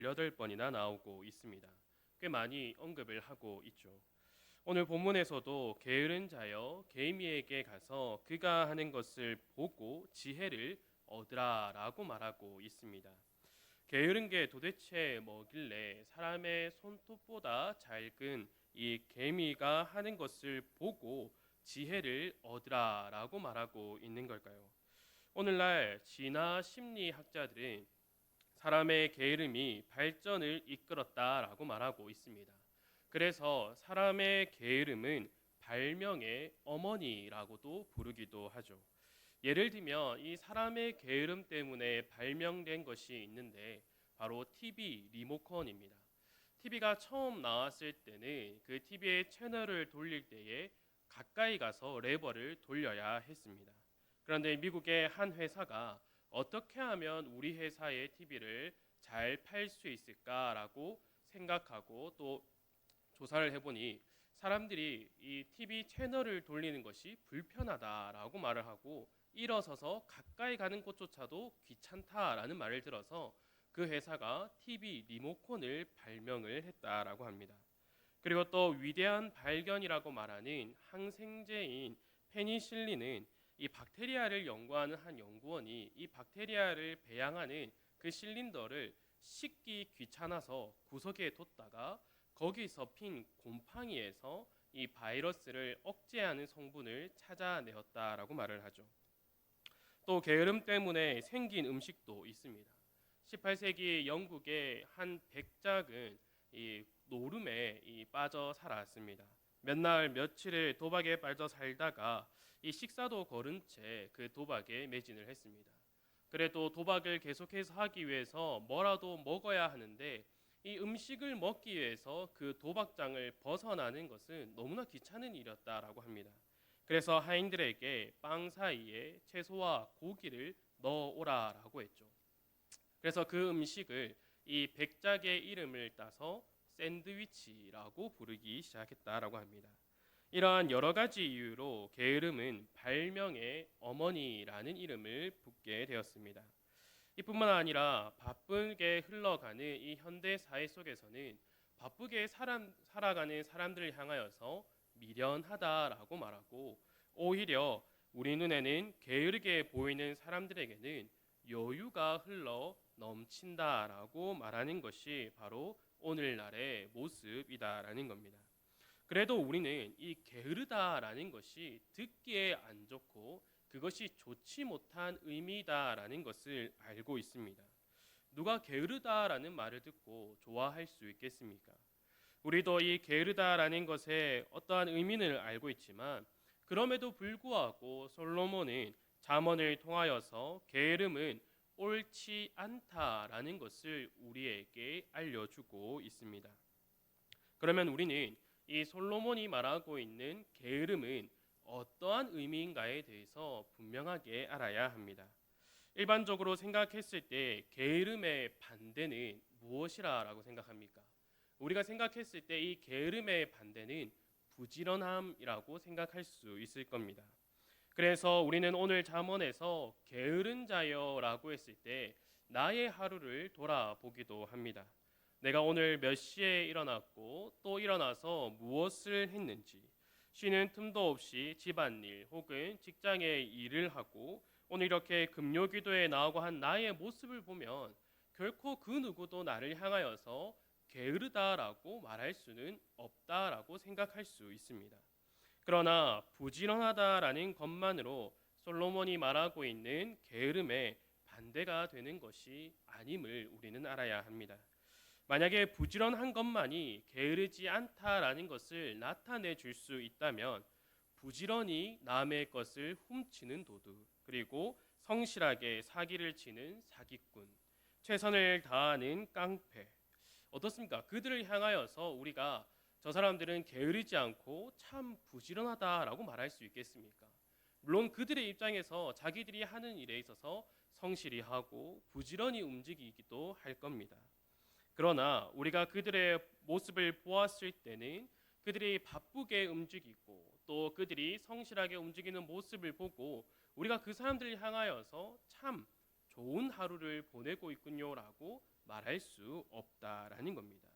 18번이나 나오고 있습니다. 꽤 많이 언급을 하고 있죠. 오늘 본문에서도 게으른 자여 게이미에게 가서 그가 하는 것을 보고 지혜를 얻으라라고 말하고 있습니다. 게으른 게 도대체 뭐길래 사람의 손톱보다 잘근 이 개미가 하는 것을 보고 지혜를 얻으라라고 말하고 있는 걸까요? 오늘날 진화 심리학자들은 사람의 게으름이 발전을 이끌었다라고 말하고 있습니다. 그래서 사람의 게으름은 발명의 어머니라고도 부르기도 하죠. 예를 들면 이 사람의 게으름 때문에 발명된 것이 있는데 바로 TV 리모컨입니다. TV가 처음 나왔을 때는 그 TV의 채널을 돌릴 때에 가까이 가서 레버를 돌려야 했습니다. 그런데 미국의 한 회사가 어떻게 하면 우리 회사의 TV를 잘 팔 수 있을까라고 생각하고 또 조사를 해보니 사람들이 이 TV 채널을 돌리는 것이 불편하다라고 말을 하고 일어서서 가까이 가는 것조차도 귀찮다라는 말을 들어서 그 회사가 TV 리모컨을 발명을 했다라고 합니다. 그리고 또 위대한 발견이라고 말하는 항생제인 페니실린은 이 박테리아를 연구하는 한 연구원이 이 박테리아를 배양하는 그 실린더를 씻기 귀찮아서 구석에 뒀다가 거기서 핀 곰팡이에서 이 바이러스를 억제하는 성분을 찾아내었다라고 말을 하죠. 또 게으름 때문에 생긴 음식도 있습니다. 18세기 영국의 한 백작은 이 노름에 빠져 살았습니다. 몇 날 며칠을 도박에 빠져 살다가 이 식사도 거른 채 그 도박에 매진을 했습니다. 그래도 도박을 계속해서 하기 위해서 뭐라도 먹어야 하는데 이 음식을 먹기 위해서 그 도박장을 벗어나는 것은 너무나 귀찮은 일이었다라고 합니다. 그래서 하인들에게 빵 사이에 채소와 고기를 넣어오라라고 했죠. 그래서 그 음식을 이 백작의 이름을 따서 샌드위치라고 부르기 시작했다라고 합니다. 이러한 여러 가지 이유로 게으름은 발명의 어머니라는 이름을 붙게 되었습니다. 이뿐만 아니라 바쁘게 흘러가는 이 현대 사회 속에서는 바쁘게 살아가는 사람들을 향하여서 미련하다라고 말하고 오히려 우리 눈에는 게으르게 보이는 사람들에게는 여유가 흘러 넘친다라고 말하는 것이 바로 오늘날의 모습이다라는 겁니다. 그래도 우리는 이 게으르다라는 것이 듣기에 안 좋고 그것이 좋지 못한 의미다라는 것을 알고 있습니다. 누가 게으르다라는 말을 듣고 좋아할 수 있겠습니까? 우리도 이 게으르다라는 것에 어떠한 의미를 알고 있지만 그럼에도 불구하고 솔로몬은 잠언을 통하여서 게으름은 옳지 않다라는 것을 우리에게 알려주고 있습니다. 그러면 우리는 이 솔로몬이 말하고 있는 게으름은 어떠한 의미인가에 대해서 분명하게 알아야 합니다. 일반적으로 생각했을 때 게으름의 반대는 무엇이라고 생각합니까? 우리가 생각했을 때 이 게으름의 반대는 부지런함이라고 생각할 수 있을 겁니다. 그래서 우리는 오늘 잠언에서 게으른 자여라고 했을 때 나의 하루를 돌아보기도 합니다. 내가 오늘 몇 시에 일어났고 또 일어나서 무엇을 했는지 쉬는 틈도 없이 집안일 혹은 직장의 일을 하고 오늘 이렇게 금요기도에 나오고 한 나의 모습을 보면 결코 그 누구도 나를 향하여서 게으르다라고 말할 수는 없다라고 생각할 수 있습니다. 그러나 부지런하다라는 것만으로 솔로몬이 말하고 있는 게으름의 반대가 되는 것이 아님을 우리는 알아야 합니다. 만약에 부지런한 것만이 게으르지 않다라는 것을 나타내 줄 수 있다면 부지런히 남의 것을 훔치는 도둑, 그리고 성실하게 사기를 치는 사기꾼, 최선을 다하는 깡패, 어떻습니까? 그들을 향하여서 우리가 저 사람들은 게으르지 않고 참 부지런하다라고 말할 수 있겠습니까? 물론 그들의 입장에서 자기들이 하는 일에 있어서 성실히 하고 부지런히 움직이기도 할 겁니다. 그러나 우리가 그들의 모습을 보았을 때는 그들이 바쁘게 움직이고 또 그들이 성실하게 움직이는 모습을 보고 우리가 그 사람들을 향하여서 참 좋은 하루를 보내고 있군요라고 말할 수 없다라는 겁니다.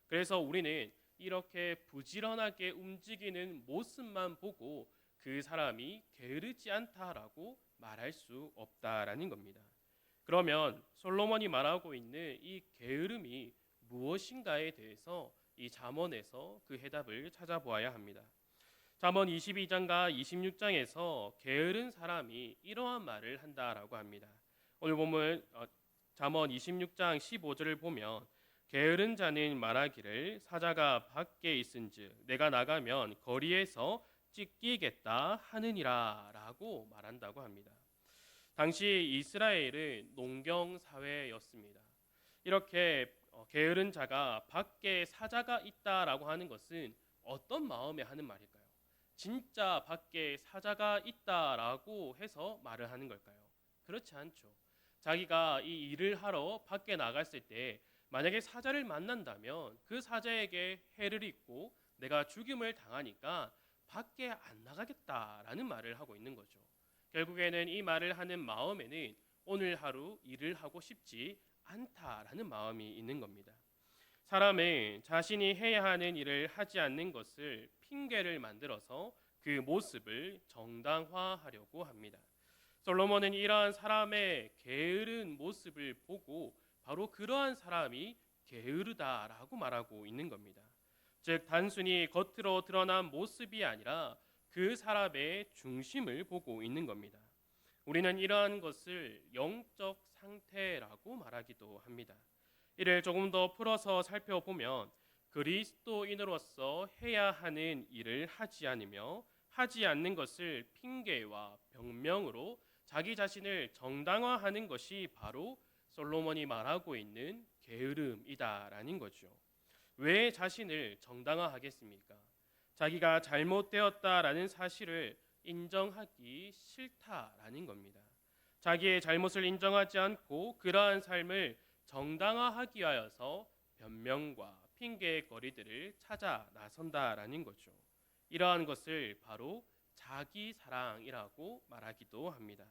그래서 우리는 이렇게 부지런하게 움직이는 모습만 보고 그 사람이 게으르지 않다라고 말할 수 없다라는 겁니다. 그러면 솔로몬이 말하고 있는 이 게으름이 무엇인가에 대해서 이 잠언에서 그 해답을 찾아보아야 합니다. 잠언 22장과 26장에서 게으른 사람이 이러한 말을 한다라고 합니다. 오늘 보면 잠언 26장 15절을 보면 게으른 자는 말하기를 사자가 밖에 있은즉 내가 나가면 거리에서 찢기겠다 하느니라 라고 말한다고 합니다. 당시 이스라엘은 농경 사회였습니다. 이렇게 게으른 자가 밖에 사자가 있다라고 하는 것은 어떤 마음에 하는 말일까요? 진짜 밖에 사자가 있다라고 해서 말을 하는 걸까요? 그렇지 않죠. 자기가 이 일을 하러 밖에 나갔을 때 만약에 사자를 만난다면 그 사자에게 해를 입고 내가 죽임을 당하니까 밖에 안 나가겠다라는 말을 하고 있는 거죠. 결국에는 이 말을 하는 마음에는 오늘 하루 일을 하고 싶지 않다라는 마음이 있는 겁니다. 사람은 자신이 해야 하는 일을 하지 않는 것을 핑계를 만들어서 그 모습을 정당화하려고 합니다. 솔로몬은 이러한 사람의 게으른 모습을 보고 바로 그러한 사람이 게으르다라고 말하고 있는 겁니다. 즉 단순히 겉으로 드러난 모습이 아니라 그 사람의 중심을 보고 있는 겁니다. 우리는 이러한 것을 영적 상태라고 말하기도 합니다. 이를 조금 더 풀어서 살펴보면 그리스도인으로서 해야 하는 일을 하지 않으며 하지 않는 것을 핑계와 변명으로 자기 자신을 정당화하는 것이 바로 솔로몬이 말하고 있는 게으름이다라는 거죠. 왜 자신을 정당화하겠습니까? 자기가 잘못되었다라는 사실을 인정하기 싫다라는 겁니다. 자기의 잘못을 인정하지 않고 그러한 삶을 정당화하기 위하여서 변명과 핑계의 거리들을 찾아 나선다라는 거죠. 이러한 것을 바로 자기 사랑이라고 말하기도 합니다.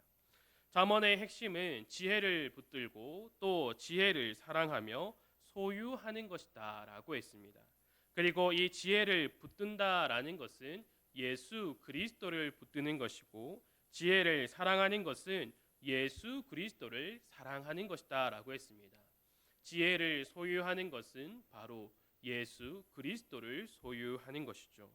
잠언의 핵심은 지혜를 붙들고 또 지혜를 사랑하며 소유하는 것이다라고 했습니다. 그리고 이 지혜를 붙든다라는 것은 예수 그리스도를 붙드는 것이고 지혜를 사랑하는 것은 예수 그리스도를 사랑하는 것이다라고 했습니다. 지혜를 소유하는 것은 바로 예수 그리스도를 소유하는 것이죠.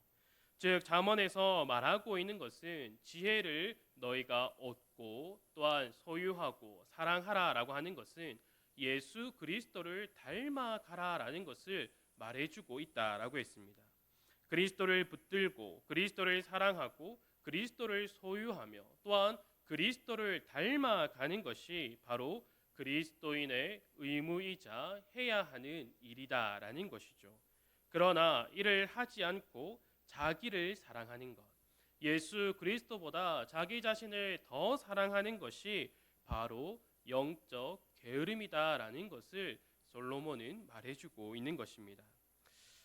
즉 잠언에서 말하고 있는 것은 지혜를 너희가 얻고 또한 소유하고 사랑하라라고 하는 것은 예수 그리스도를 닮아가라라는 것을 말해주고 있다라고 했습니다. 그리스도를 붙들고 그리스도를 사랑하고 그리스도를 소유하며 또한 그리스도를 닮아가는 것이 바로 그리스도인의 의무이자 해야 하는 일이다라는 것이죠. 그러나 이를 하지 않고 자기를 사랑하는 것, 예수 그리스도보다 자기 자신을 더 사랑하는 것이 바로 영적 게으름이다라는 것을 솔로몬은 말해주고 있는 것입니다.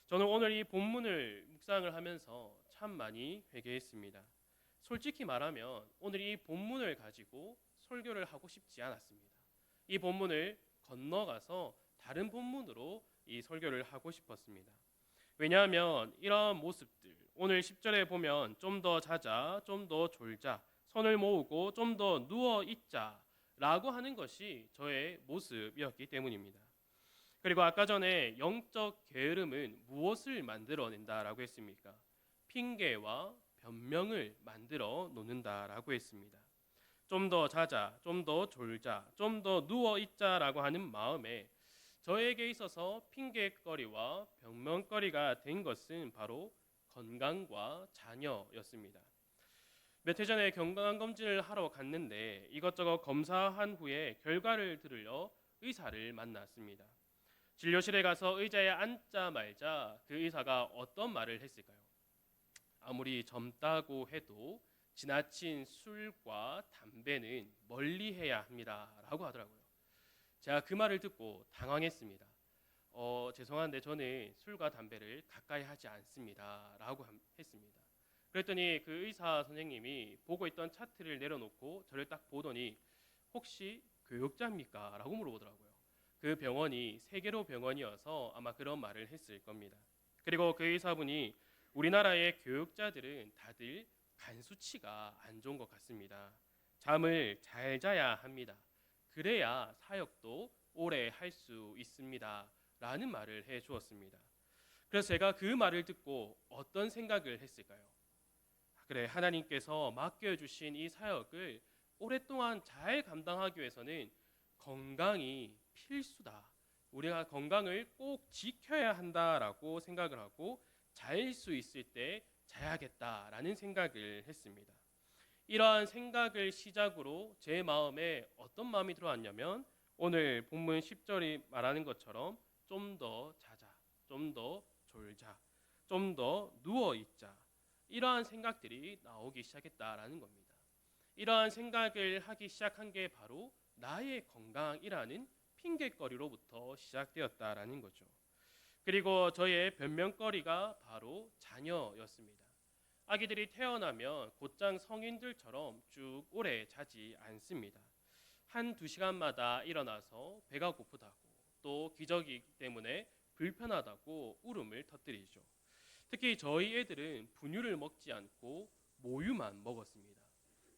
저는 오늘 이 본문을 묵상을 하면서 참 많이 회개했습니다. 솔직히 말하면 오늘 이 본문을 가지고 설교를 하고 싶지 않았습니다. 이 본문을 건너가서 다른 본문으로 이 설교를 하고 싶었습니다. 왜냐하면 이러한 모습들, 오늘 10절에 보면 좀 더 자자, 좀 더 졸자, 손을 모으고 좀 더 누워 있자 라고 하는 것이 저의 모습이었기 때문입니다. 그리고 아까 전에 영적 게으름은 무엇을 만들어낸다라고 했습니까? 핑계와 변명을 만들어 놓는다라고 했습니다. 좀 더 자자, 좀 더 졸자, 좀 더 누워 있자라고 하는 마음에 저에게 있어서 핑계거리와 변명거리가 된 것은 바로 건강과 자녀였습니다. 몇 해 전에 건강검진을 하러 갔는데 이것저것 검사한 후에 결과를 들으려 의사를 만났습니다. 진료실에 가서 의자에 앉자마자 그 의사가 어떤 말을 했을까요? 아무리 젊다고 해도 지나친 술과 담배는 멀리해야 합니다 라고 하더라고요. 제가 그 말을 듣고 당황했습니다. 죄송한데 저는 술과 담배를 가까이 하지 않습니다 라고 했습니다. 그랬더니 그 의사 선생님이 보고 있던 차트를 내려놓고 저를 딱 보더니 혹시 교육자입니까? 라고 물어보더라고요. 그 병원이 세계로 병원이어서 아마 그런 말을 했을 겁니다. 그리고 그 의사분이 우리나라의 교육자들은 다들 간 수치가 안 좋은 것 같습니다. 잠을 잘 자야 합니다. 그래야 사역도 오래 할 수 있습니다. 라는 말을 해 주었습니다. 그래서 제가 그 말을 듣고 어떤 생각을 했을까요? 그래, 하나님께서 맡겨주신 이 사역을 오랫동안 잘 감당하기 위해서는 건강이 필수다. 우리가 건강을 꼭 지켜야 한다라고 생각을 하고 잘 수 있을 때 자야겠다라는 생각을 했습니다. 이러한 생각을 시작으로 제 마음에 어떤 마음이 들어왔냐면 오늘 본문 10절이 말하는 것처럼 좀 더 자자, 좀 더 졸자, 좀 더 누워 있자, 이러한 생각들이 나오기 시작했다라는 겁니다. 이러한 생각을 하기 시작한 게 바로 나의 건강이라는 핑계거리로부터 시작되었다라는 거죠. 그리고 저의 변명거리가 바로 자녀였습니다. 아기들이 태어나면 곧장 성인들처럼 쭉 오래 자지 않습니다. 한두 시간마다 일어나서 배가 고프다고 또 기저귀 때문에 불편하다고 울음을 터뜨리죠. 특히 저희 애들은 분유를 먹지 않고 모유만 먹었습니다.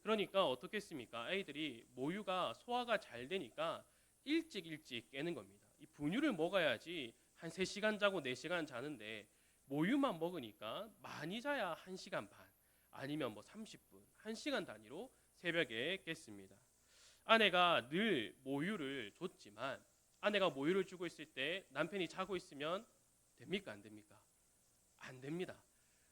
그러니까 어떻겠습니까? 아이들이 모유가 소화가 잘 되니까 일찍 깨는 겁니다. 이 분유를 먹어야지 한 3시간 자고 4시간 자는데 모유만 먹으니까 많이 자야 1시간 반 아니면 뭐 30분, 1시간 단위로 새벽에 깼습니다. 아내가 늘 모유를 줬지만 아내가 모유를 주고 있을 때 남편이 자고 있으면 됩니까? 안 됩니까? 안 됩니다.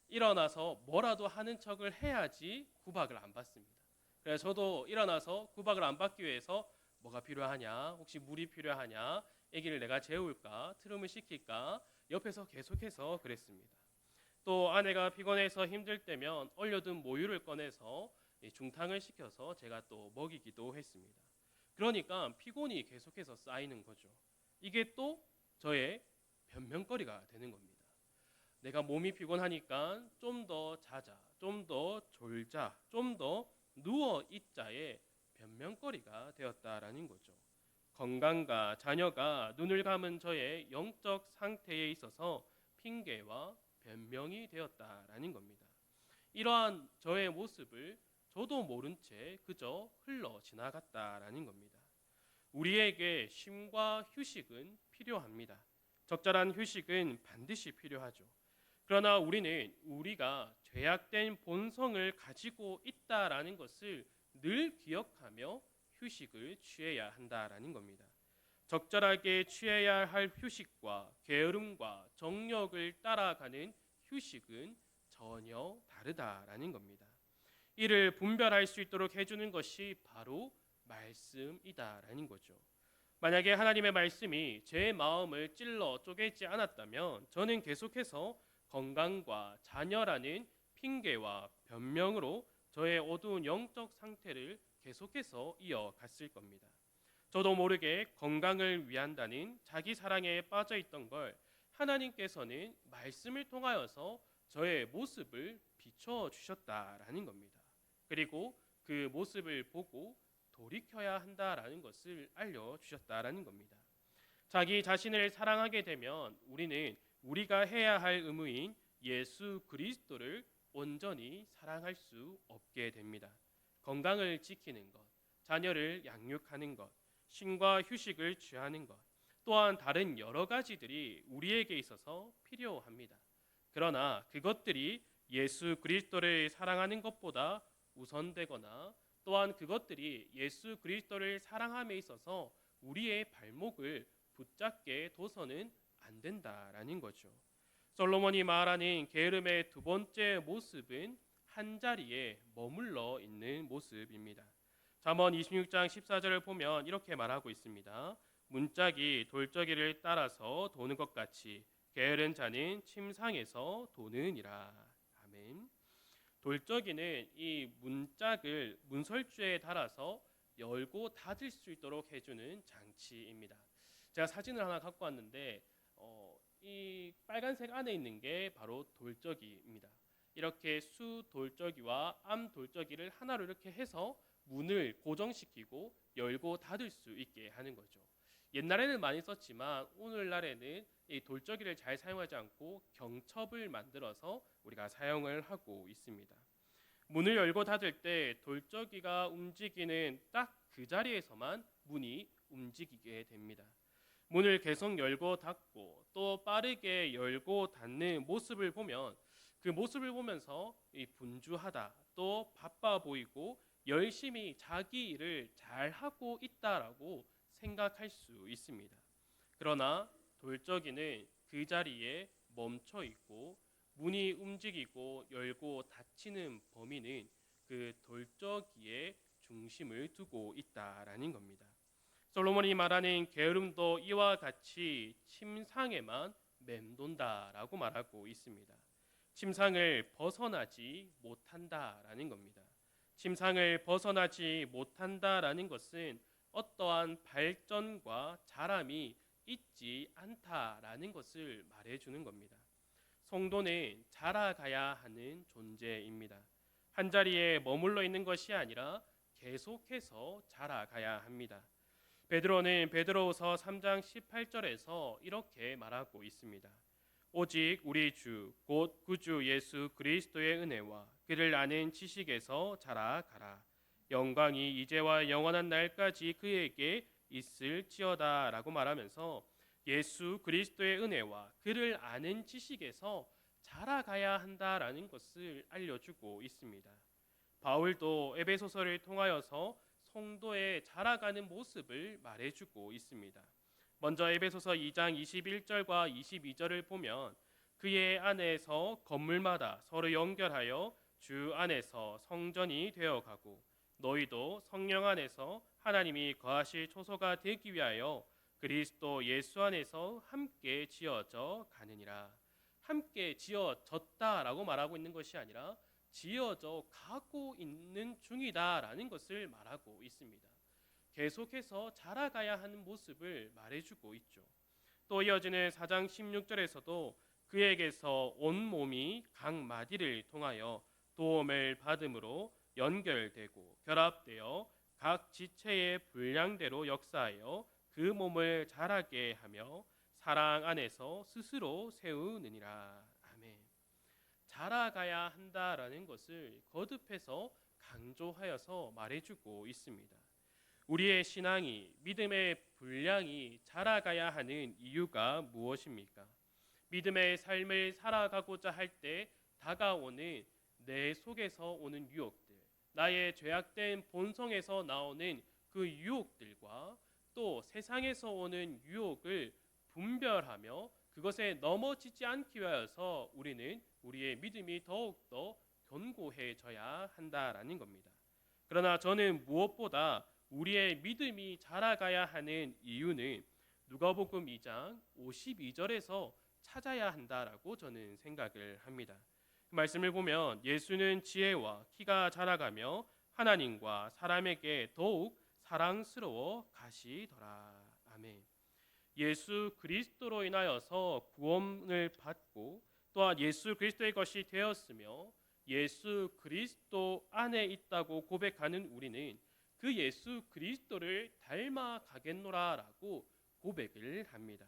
일어나서 뭐라도 하는 척을 해야지 구박을 안 받습니다. 그래서 저도 일어나서 구박을 안 받기 위해서 뭐가 필요하냐, 혹시 물이 필요하냐, 아기를 내가 재울까, 트름을 시킬까, 옆에서 계속해서 그랬습니다. 또 아내가 피곤해서 힘들 때면 얼려둔 모유를 꺼내서 중탕을 시켜서 제가 또 먹이기도 했습니다. 그러니까 피곤이 계속해서 쌓이는 거죠. 이게 또 저의 변명거리가 되는 겁니다. 내가 몸이 피곤하니까 좀 더 자자, 좀 더 졸자, 좀 더 누워 있자의 변명거리가 되었다라는 거죠. 건강과 자녀가 눈을 감은 저의 영적 상태에 있어서 핑계와 변명이 되었다라는 겁니다. 이러한 저의 모습을 저도 모른 채 그저 흘러 지나갔다라는 겁니다. 우리에게 쉼과 휴식은 필요합니다. 적절한 휴식은 반드시 필요하죠. 그러나 우리는 우리가 죄악된 본성을 가지고 있다라는 것을 늘 기억하며 휴식을 취해야 한다라는 겁니다. 적절하게 취해야 할 휴식과 게으름과 정력을 따라가는 휴식은 전혀 다르다라는 겁니다. 이를 분별할 수 있도록 해주는 것이 바로 말씀이다라는 거죠. 만약에 하나님의 말씀이 제 마음을 찔러 쪼개지 않았다면 저는 계속해서 건강과 자녀라는 핑계와 변명으로 저의 어두운 영적 상태를 계속해서 이어갔을 겁니다. 저도 모르게 건강을 위한다는 자기 사랑에 빠져 있던 걸 하나님께서는 말씀을 통하여서 저의 모습을 비춰 주셨다라는 겁니다. 그리고 그 모습을 보고 돌이켜야 한다라는 것을 알려 주셨다라는 겁니다. 자기 자신을 사랑하게 되면 우리는 우리가 해야 할 의무인 예수 그리스도를 온전히 사랑할 수 없게 됩니다. 건강을 지키는 것, 자녀를 양육하는 것, 쉼과 휴식을 취하는 것, 또한 다른 여러 가지들이 우리에게 있어서 필요합니다. 그러나 그것들이 예수 그리스도를 사랑하는 것보다 우선되거나 또한 그것들이 예수 그리스도를 사랑함에 있어서 우리의 발목을 붙잡게 둬서는 안 된다라는 거죠. 솔로몬이 말하는 게으름의 두 번째 모습은 한 자리에 머물러 있는 모습입니다. 잠언 26장 14절을 보면 이렇게 말하고 있습니다. 문짝이 돌적이를 따라서 도는 것 같이 게으른 자는 침상에서 도느니라. 아멘. 돌적이는 이 문짝을 문설주에 달아서 열고 닫을 수 있도록 해주는 장치입니다. 제가 사진을 하나 갖고 왔는데 이 빨간색 안에 있는 게 바로 돌적이입니다. 이렇게 수 돌적이와 암 돌적이를 하나로 이렇게 해서 문을 고정시키고 열고 닫을 수 있게 하는 거죠. 옛날에는 많이 썼지만 오늘날에는 이 돌적이를 잘 사용하지 않고 경첩을 만들어서 우리가 사용을 하고 있습니다. 문을 열고 닫을 때 돌적이가 움직이는 딱 그 자리에서만 문이 움직이게 됩니다. 문을 계속 열고 닫고 또 빠르게 열고 닫는 모습을 보면 그 모습을 보면서 이 분주하다, 또 바빠 보이고 열심히 자기 일을 잘 하고 있다라고 생각할 수 있습니다. 그러나 돌적이는 그 자리에 멈춰 있고 문이 움직이고 열고 닫히는 범위는 그 돌적이의 중심을 두고 있다라는 겁니다. 솔로몬이 말하는 게으름도 이와 같이 침상에만 맴돈다라고 말하고 있습니다. 침상을 벗어나지 못한다라는 겁니다. 침상을 벗어나지 못한다라는 것은 어떠한 발전과 자람이 있지 않다라는 것을 말해주는 겁니다. 성도는 자라가야 하는 존재입니다. 한 자리에 머물러 있는 것이 아니라 계속해서 자라가야 합니다. 베드로는 베드로후서 3장 18절에서 이렇게 말하고 있습니다. 오직 우리 주 곧 구주 예수 그리스도의 은혜와 그를 아는 지식에서 자라가라. 영광이 이제와 영원한 날까지 그에게 있을지어다라고 말하면서 예수 그리스도의 은혜와 그를 아는 지식에서 자라가야 한다라는 것을 알려주고 있습니다. 바울도 에베소서를 통하여서 성도의 자라가는 모습을 말해주고 있습니다. 먼저 에베소서 2장 21절과 22절을 보면 그의 안에서 건물마다 서로 연결하여 주 안에서 성전이 되어가고 너희도 성령 안에서 하나님이 거하실 초소가 되기 위하여 그리스도 예수 안에서 함께 지어져 가느니라. 함께 지어졌다라고 말하고 있는 것이 아니라 지어져 가고 있는 중이다라는 것을 말하고 있습니다. 계속해서 자라가야 하는 모습을 말해주고 있죠. 또 이어지는 4장 16절에서도 그에게서 온 몸이 각 마디를 통하여 도움을 받음으로 연결되고 결합되어 각 지체의 분량대로 역사하여 그 몸을 자라게 하며 사랑 안에서 스스로 세우느니라. 아멘. 자라가야 한다라는 것을 거듭해서 강조하여서 말해주고 있습니다. 우리의 신앙이, 믿음의 분량이 자라가야 하는 이유가 무엇입니까? 믿음의 삶을 살아가고자 할 때 다가오는 내 속에서 오는 유혹들, 나의 죄악된 본성에서 나오는 그 유혹들과 또 세상에서 오는 유혹을 분별하며 그것에 넘어지지 않기 위하여서 우리는 우리의 믿음이 더욱더 견고해져야 한다라는 겁니다. 그러나 저는 무엇보다 우리의 믿음이 자라가야 하는 이유는 누가복음 2장 52절에서 찾아야 한다라고 저는 생각을 합니다. 그 말씀을 보면 예수는 지혜와 키가 자라가며 하나님과 사람에게 더욱 사랑스러워 가시더라. 아멘. 예수 그리스도로 인하여서 구원을 받고 또한 예수 그리스도의 것이 되었으며 예수 그리스도 안에 있다고 고백하는 우리는 그 예수 그리스도를 닮아가겠노라라고 고백을 합니다.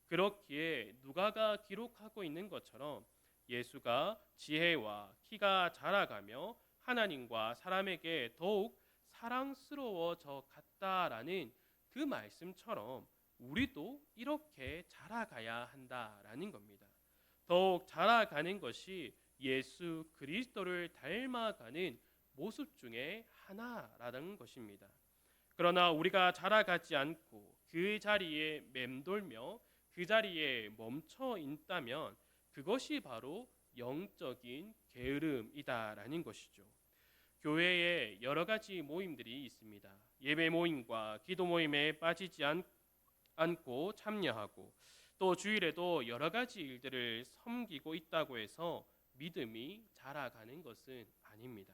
그렇기에 누가가 기록하고 있는 것처럼 예수가 지혜와 키가 자라가며 하나님과 사람에게 더욱 사랑스러워져 갔다라는 그 말씀처럼 우리도 이렇게 자라가야 한다라는 겁니다. 더욱 자라가는 것이 예수 그리스도를 닮아가는 모습 중에 하나라는 것입니다. 그러나 우리가 자라가지 않고 그 자리에 맴돌며 그 자리에 멈춰 있다면 그것이 바로 영적인 게으름이다라는 것이죠. 교회에 여러 가지 모임들이 있습니다. 예배 모임과 기도 모임에 빠지지 않고 참여하고 또 주일에도 여러 가지 일들을 섬기고 있다고 해서 믿음이 자라가는 것은 아닙니다.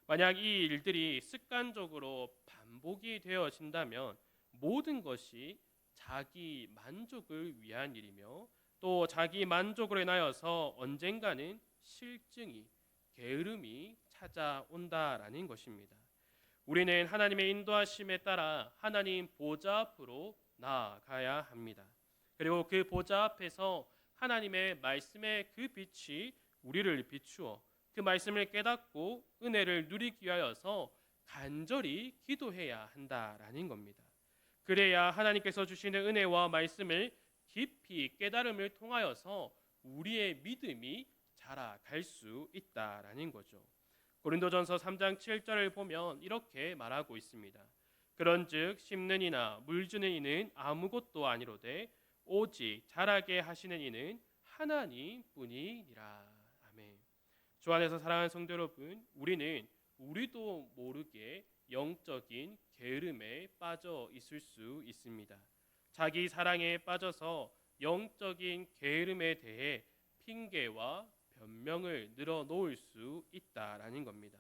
만약 이 일들이 습관적으로 반복이 되어진다면 모든 것이 자기 만족을 위한 일이며 또 자기 만족으로 인하여서 언젠가는 실증이 게으름이 찾아온다라는 것입니다. 우리는 하나님의 인도하심에 따라 하나님 보좌 앞으로 나아가야 합니다. 그리고 그 보좌 앞에서 하나님의 말씀의 그 빛이 우리를 비추어 그 말씀을 깨닫고 은혜를 누리기 위하여서 간절히 기도해야 한다라는 겁니다. 그래야 하나님께서 주시는 은혜와 말씀을 깊이 깨달음을 통하여서 우리의 믿음이 자라갈 수 있다라는 거죠. 고린도전서 3장 7절을 보면 이렇게 말하고 있습니다. 그런즉 심는 이나 물 주는 이는 아무것도 아니로되 오직 자라게 하시는 이는 하나님뿐이니라. 아멘. 주 안에서 사랑하는 성도 여러분, 우리도 모르게 영적인 게으름에 빠져 있을 수 있습니다. 자기 사랑에 빠져서 영적인 게으름에 대해 핑계와 변명을 늘어놓을 수 있다라는 겁니다.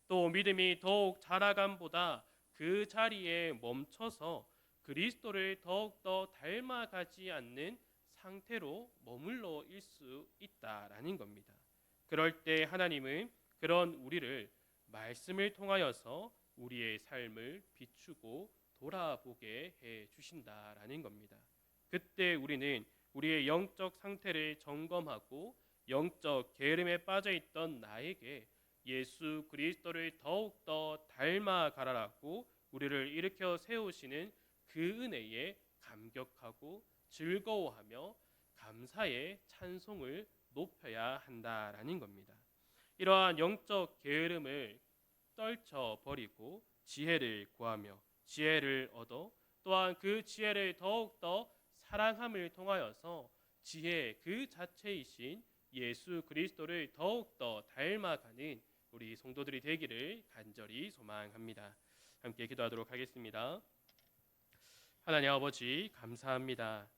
또 믿음이 더욱 자라감보다 그 자리에 멈춰서 그리스도를 더욱더 닮아가지 않는 상태로 머물러 있을 수 있다라는 겁니다. 그럴 때 하나님은 그런 우리를 말씀을 통하여서 우리의 삶을 비추고 돌아보게 해 주신다라는 겁니다. 그때 우리는 우리의 영적 상태를 점검하고 영적 게으름에 빠져 있던 나에게 예수 그리스도를 더욱더 닮아가라라고 우리를 일으켜 세우시는 그 은혜에 감격하고 즐거워하며 감사의 찬송을 높여야 한다라는 겁니다. 이러한 영적 게으름을 떨쳐버리고 지혜를 구하며 지혜를 얻어 또한 그 지혜를 더욱더 사랑함을 통하여서 지혜 그 자체이신 예수 그리스도를 더욱더 닮아가는 우리 성도들이 되기를 간절히 소망합니다. 함께 기도하도록 하겠습니다. 하나님 아버지 감사합니다.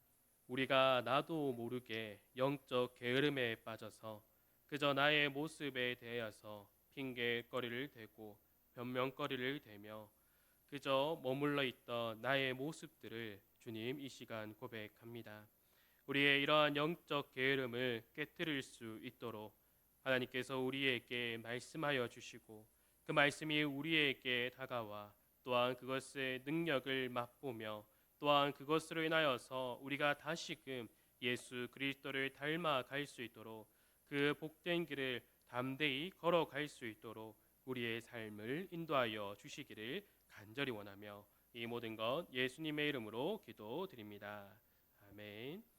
우리가 나도 모르게 영적 게으름에 빠져서 그저 나의 모습에 대하여서 핑계거리를 대고 변명거리를 대며 그저 머물러 있던 나의 모습들을 주님 이 시간 고백합니다. 우리의 이러한 영적 게으름을 깨뜨릴 수 있도록 하나님께서 우리에게 말씀하여 주시고 그 말씀이 우리에게 다가와 또한 그것의 능력을 맛보며 또한 그것으로 인하여서 우리가 다시금 예수 그리스도를 닮아갈 수 있도록 그 복된 길을 담대히 걸어갈 수 있도록 우리의 삶을 인도하여 주시기를 간절히 원하며 이 모든 것 예수님의 이름으로 기도드립니다. 아멘.